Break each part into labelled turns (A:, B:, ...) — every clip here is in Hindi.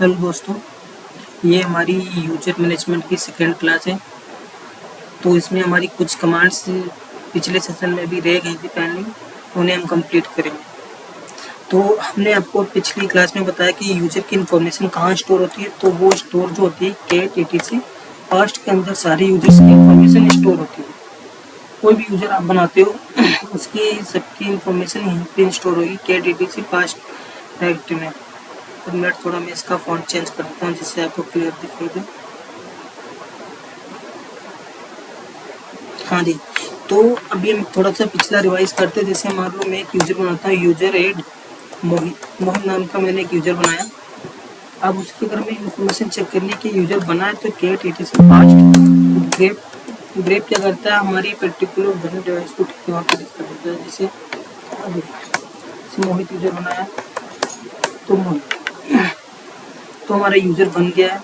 A: हेलो दोस्तों, ये हमारी यूजर मैनेजमेंट की सेकेंड क्लास है। तो इसमें हमारी कुछ कमांड्स पिछले सेशन में भी रह गई थी पेंडिंग, उन्हें हम कंप्लीट करेंगे। तो हमने आपको पिछली क्लास में बताया कि यूजर की इन्फॉर्मेशन कहाँ स्टोर होती है। तो वो स्टोर जो होती है कैट etc पास्ट के अंदर सारे यूजर्स की इन्फॉर्मेशन स्टोर होती है। कोई भी यूजर आप बनाते हो उसकी सबकी इन्फॉर्मेशन यहीं पे स्टोर होगी कैट etc पास्ट डायरेक्टरी में। तो मिनट थोड़ा मैं इसका फॉन्ट चेंज करता हूँ जिससे आपको क्लियर दिखाई दे। हाँ जी, तो अभी हम थोड़ा सा पिछला रिवाइज करते हैं। जैसे मान लो मैं एक यूजर बनाता हूँ, यूजर एड मोहित नाम का मैंने एक यूजर बनाया। अब उसकी अगर मैं इन्फॉर्मेशन चेक करने की यूजर बनाए तो कैट etc पास्ट ग्रेप क्या करता है, हमारी पर्टिकुलर वन डिवाइस को ठीक वहाँ पे दिखा देता है। जैसे अभी मोहित यूजर बनाया तो मोहित, तो हमारा यूजर बन गया है।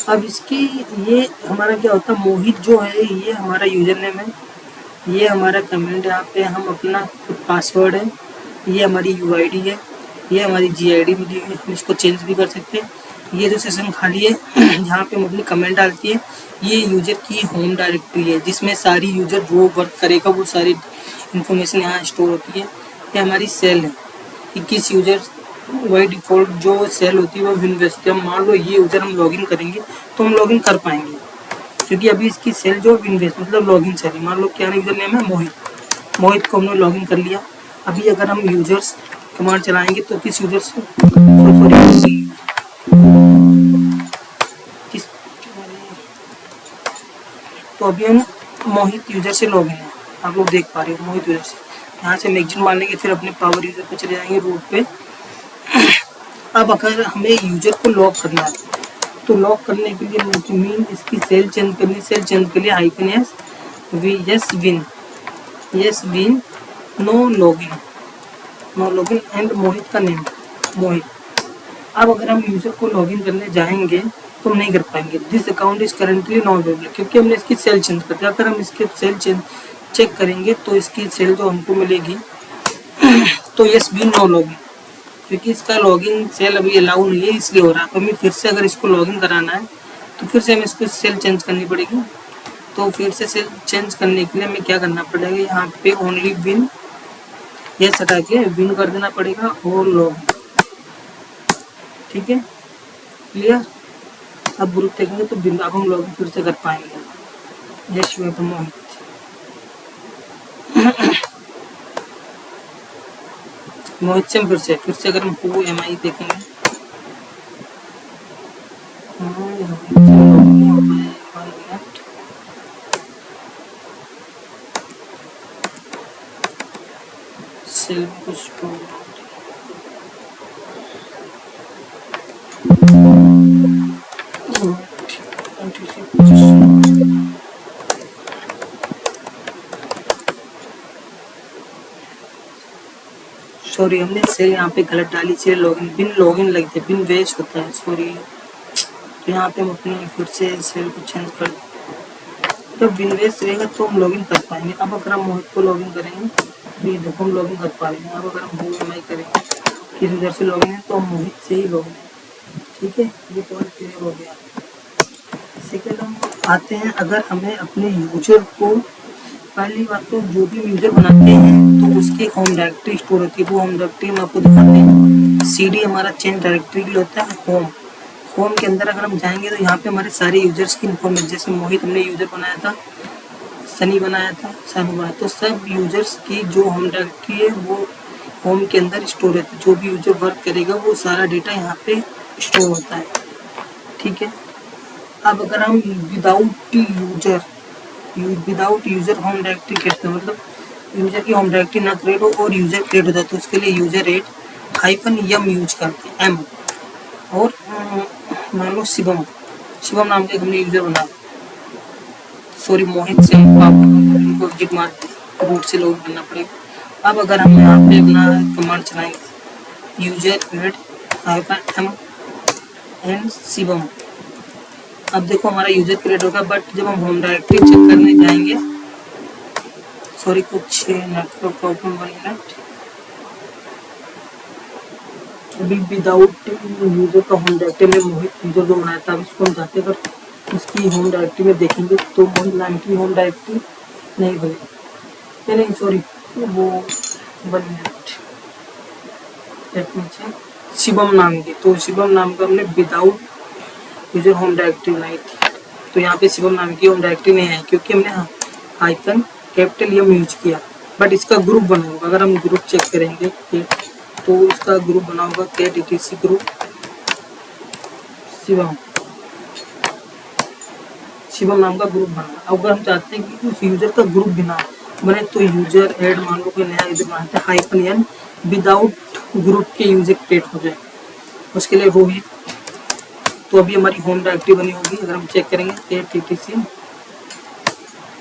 A: अब इसकी ये हमारा क्या होता है, मोहित जो है ये हमारा यूजर नेम है, ये हमारा कमेंट यहाँ पे हम अपना पासवर्ड है, ये हमारी यूआईडी है, ये हमारी जीआईडी मिली हुई है, हम इसको चेंज भी कर सकते हैं। ये जो सेशन खाली है जहाँ पे हम अपनी कमेंट डालती है, ये यूजर की होम डायरेक्टरी है जिसमें सारी यूजर जो वर्क करेगा वो सारी इन्फॉर्मेशन यहाँ स्टोर होती है। ये हमारी सेल है, 21 यूजर वही डिफ़ॉल्ट जो सेल होती है वो विनवेस्ट है। मान लो ये यूजर हम लॉगिन करेंगे तो हम लॉगिन कर पाएंगे, क्योंकि अभी इसकी सेल जो विनवेस्ट मतलब लॉगिन सेल है। मान लो क्या यूजर नेम है मोहित को हमने लॉगिन कर लिया। अभी अगर हम यूजर्स कमांड चलाएंगे तो किस यूजर से किस तो अभी हम मोहित यूजर से लॉगिन है, आप लोग देख पा रहे हो मोहित यूजर से। यहाँ से मैगजीन मान लेंगे, फिर अपने पावर यूजर पे चले जाएंगे रूट पे। अब अगर हमें यूजर को लॉक करना है तो लॉक करने के लिए मीन इसकी सेल चेंज करनी, सेल चेंज के लिए hyphen yes win no login and Mohit का नेम मोहित। अब अगर हम यूजर को लॉगिन करने जाएंगे तो हम नहीं कर पाएंगे। This account is currently not available, क्योंकि हमने इसकी सेल चेंज कर दिया। अगर हम इसके सेल चेक करेंगे तो इसकी सेल जो हमको मिलेगी तो यस विन नो लॉगिन, क्योंकि इसका लॉगिन सेल अभी अलाउ नहीं है इसलिए हो रहा है। तो हमें फिर से अगर इसको लॉगिन कराना है तो फिर से हमें इसको सेल चेंज करनी पड़ेगी। तो फिर से सेल चेंज करने के लिए हमें क्या करना पड़ेगा, यहाँ पे ओनली विन यस हटा के विन कर देना पड़ेगा और लॉगिन। ठीक है, क्लियर। अब ग्रुप देखेंगे तो अब हम लॉगिन फिर से कर पाएंगे। यस मोहित मोहित से फिर से अगर हम MI देखेंगे सेल कुछ सॉरी, हमने सेल यहाँ पे गलत डाली, सेल लॉगिन लग गया, बिन वेस्ट होता है, सॉरी। तो यहाँ पे हम अपनी फिर से सेल को चेंज कर देते। तो बिन वेस्ट रहेगा तो हम लॉगिन कर पाएंगे। अब अगर हम मोहित को लॉगिन करेंगे तो ये देखो हम लॉगिन कर पा रहे हैं। अब अगर हम MI करेंगे किस यूजर से लॉगिन है तो हम मोहित से ही लॉगिन है। ठीक है, ये पॉइंट क्लियर हो गया। सेकेंड हम आते हैं, अगर हमें अपने यूजर को, पहली बात तो जो भी यूजर बनाते हैं तो उसकी होम डायरेक्टरी स्टोर होती है। वो होम डायरेक्टरी हम आपको दिखाते हैं। CD हमारा चेंज डायरेक्टरी के लिए होता है। होम के अंदर अगर हम जाएंगे तो यहाँ पे हमारे सारे यूजर्स की इन्फॉर्मेशन, जैसे मोहित हमने यूजर बनाया था, सनी बनाया था, सानू बनाया, तो सब यूजर्स की जो होम डायरेक्टरी है वो होम के अंदर स्टोर रहती है। जो भी यूजर वर्क करेगा वो सारा डेटा यहाँ पे स्टोर होता है। ठीक है, अब अगर हम विदाउट यूजर होम डायरेक्टरी कहते हैं, मतलब यूजर की होम डायरेक्टरी ना क्रिएट हो और यूजर क्रिएट हो जाए तो उसके लिए यूजर एड -m यूज करते हैं, M। और मान लो शिवम नाम के हमने यूजर बनाया, सॉरी मोहित से हमको एग्जिट मार के रूट से लॉगिन करना पड़ेगा। अब अगर हम यहाँ पे अपना कमांड चलाएंगे user add -m and Shivam, अब देखो हमारा यूजर क्रिएट होगा। बट जब हम होम डायरेक्टरी चेक करने जाएंगे, सॉरी कुछ नेटवर्क प्रॉब्लम, 1 मिनट अभी विदाउट यूजर का होम डायरेक्टरी में मोहित यूजर जो बनाया था, इसको हम जाते अगर इसकी होम डायरेक्टरी में देखेंगे तो मोहित नाम की होम डायरेक्टरी नहीं बनी, नहीं सॉरी, वो 1 मिनट, शिवम नाम की, तो शिवम नाम का हमने विदाउट यूजर होम डायरेक्टरी बनाई थी। तो यहाँ पे शिवम नाम की होम डायरेक्टरी नहीं है क्योंकि हमने हाइफन कैपिटल एम यूज किया, बट इसका ग्रुप बना होगा। अगर हम ग्रुप चेक करेंगे तो इसका ग्रुप बना होगा कैट etc ग्रुप शिवम नाम का ग्रुप बना। अगर हम चाहते हैं कि उस यूजर का ग्रुप बिना बने तो यूजर ऐड मान लो कोई नया यूजर बनाते हैं हाइफन एन विदाउट ग्रुप के यूजर क्रिएट हो जाए, उसके लिए रोहित। तो अभी हमारी होम डायरेक्टरी बनी होगी, अगर हम चेक करेंगे कैट etc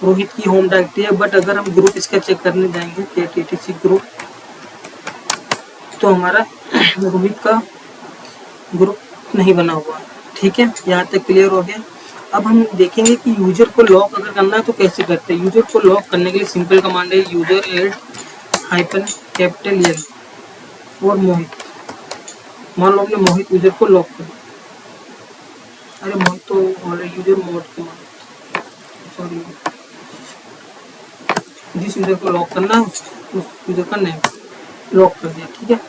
A: रोहित की होम डायरेक्टरी है, बट अगर हम ग्रुप इसका चेक करने जाएंगे कैट etc ग्रुप तो हमारा रोहित का ग्रुप नहीं बना हुआ। ठीक है, यहाँ तक क्लियर हो गया। अब हम देखेंगे कि यूजर को लॉक अगर करना है तो कैसे करते हैं। यूजर को लॉक करने के लिए सिंपल कमांड है user add hyphen capital L और मोहित। मान लो हमने मोहित यूजर को लॉक कर, अरे मोहित तो यूजर मोड कमांड, सॉरी, जिस यूजर को लॉक करना है उस यूजर का नेम लॉक कर दिया। ठीक है,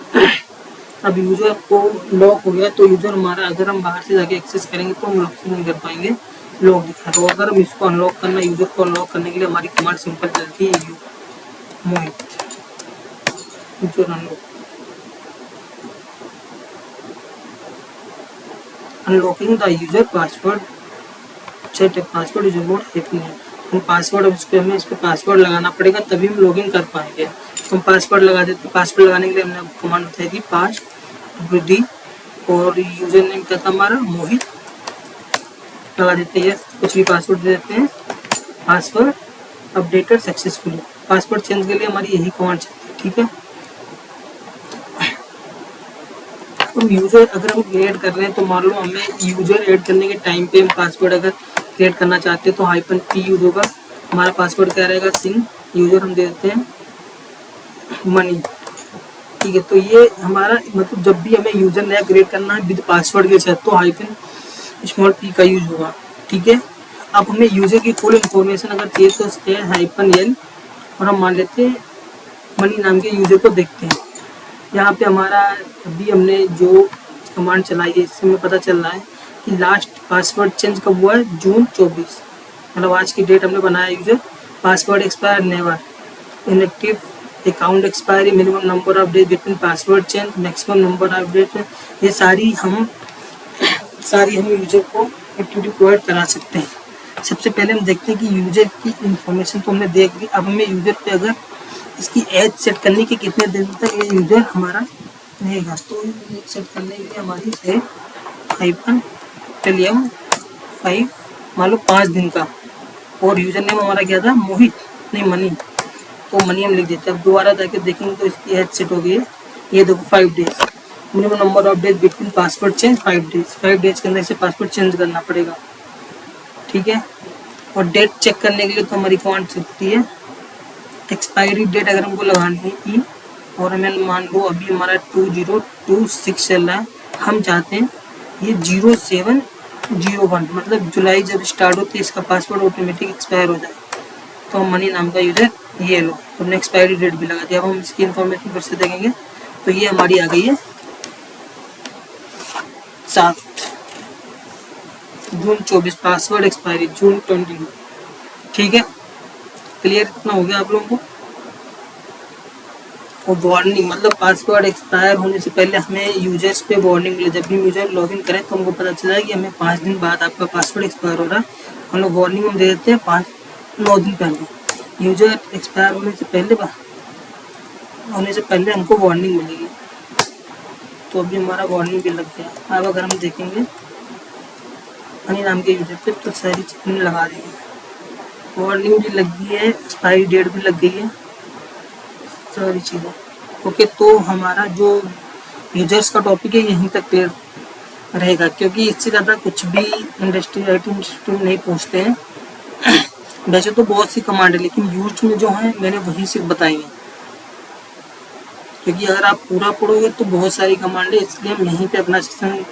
A: अब यूजर को लॉक हो गया तो यूजर हमारा अगर हम बाहर से जाके एक्सेस करेंगे तो हम लॉक नहीं कर पाएंगे, लॉक दिखा। तो अगर हम इसको अनलॉक करना, यूजर को अनलॉक करने के लिए हमारी कमांड सिंपल चलती है you Mohit user unlocking the user password set password user mode hacking है। हम पासवर्ड, अब इसको हमें इस पर पासवर्ड लगाना पड़ेगा तभी हम लॉगिन कर पाएंगे। तो हम पासवर्ड लगा देते, पासवर्ड लगाने के लिए हमने कमांड बताई थी पास डी और यूजर नेम क्या था हमारा मोहित, लगा देते हैं कुछ भी पासवर्ड दे देते हैं, password updated successfully. Password change के लिए हमारी यही कमांड चलती है। ठीक है, हम यूजर अगर हम क्रिएट कर रहे हैं तो मान लो हमें यूजर ऐड करने के टाइम पे हम पासवर्ड अगर क्रिएट करना चाहते हैं तो हाइफन पी यूज होगा। हमारा पासवर्ड क्या रहेगा सिंग यूजर हम दे देते हैं मनी। ठीक है, तो ये हमारा मतलब जब भी हमें यूजर नया क्रिएट करना है विद पासवर्ड के साथ तो हाइफन स्मॉल पी का यूज होगा। ठीक है, अब हमें यूजर की फुल इन्फॉर्मेशन अगर चाहिए तो उसके हाइफन एल और हम मान लेते हैं मनी नाम के यूजर को देखते हैं। यहाँ पे हमारा अभी हमने जो कमांड चलाई है इससे हमें पता चल रहा है कि लास्ट पासवर्ड चेंज कब हुआ है जून 24, मतलब आज की डेट हमने बनाया user. Password expire never, inactive account expiry, minimum number of days between password change, maximum number of date, ये सारी हम यूजर को एक्टिविटी प्रोवाइड करा सकते हैं। सबसे पहले हम देखते हैं कि यूजर की इंफॉर्मेशन तो हमने देख ली। अब हमें यूजर पे अगर इसकी एज सेट करने के कितने दिन तक ये यूजर हमारा रहेगा, तो एज सेट करने के लिए हमारी है हाइफन टेलियम 5 मान लो 5 दिन का, और यूजर नेम हमारा क्या था मोहित नहीं मनी, तो मनी हम लिख देते हैं। अब दोबारा जाके देखेंगे तो इसकी एज सेट हो गई है, ये देखो 5 days, minimum number of days between password change 5 days, 5 days के अंदर इसे पासवर्ड चेंज करना पड़ेगा। ठीक है, और डेट चेक करने के लिए तो हमारी कमांड चलती है एक्सपायरी डेट अगर हमको लगानी है ई, और हमें मान लो अभी हमारा 2026 चल रहा है, हम चाहते हैं ये 0701 मतलब जुलाई जब स्टार्ट होती है इसका पासवर्ड ऑटोमेटिक एक्सपायर हो जाए, तो हम मनी नाम का यूजर ये लो, हमने एक्सपायरी डेट भी लगा दिया। अब हम इसकी इन्फॉर्मेशन फिर से देखेंगे तो ये हमारी आ गई है 7 जून 24, पासवर्ड एक्सपायरी जून 22। ठीक है, क्लियर इतना हो गया आप लोगों को। और वार्निंग मतलब पासवर्ड एक्सपायर होने से पहले हमें यूजर्स पे वार्निंग मिले, जब भी यूजर लॉगिन करें तो हमको पता चला है कि हमें 5 दिन बाद आपका पासवर्ड एक्सपायर हो रहा है, हम लोग वार्निंग हम दे देते हैं 9 दिन पहले। यूजर एक्सपायर होने से पहले हमको वार्निंग मिलेगी, तो अभी हमारा वार्निंग भी लग गया। अब अगर हम देखेंगे हनी नाम के यूजर पे तो सारी चीज़ें लगा दी है, वार्निंग भी लग गई है, एक्सपायरी डेट भी लग गई है, सारी चीज़ें ओके। तो हमारा जो यूजर्स का टॉपिक है यहीं तक क्लियर रहेगा, क्योंकि इससे ज़्यादा कुछ भी इंडस्ट्री में नहीं पूछते हैं। वैसे तो बहुत सी कमांड है लेकिन यूज में जो है मैंने वही सिर्फ बताई है। क्योंकि अगर आप पूरा पढ़ोगे तो बहुत सारी कमांड है, इसलिए हम यहीं पे अपना सेशन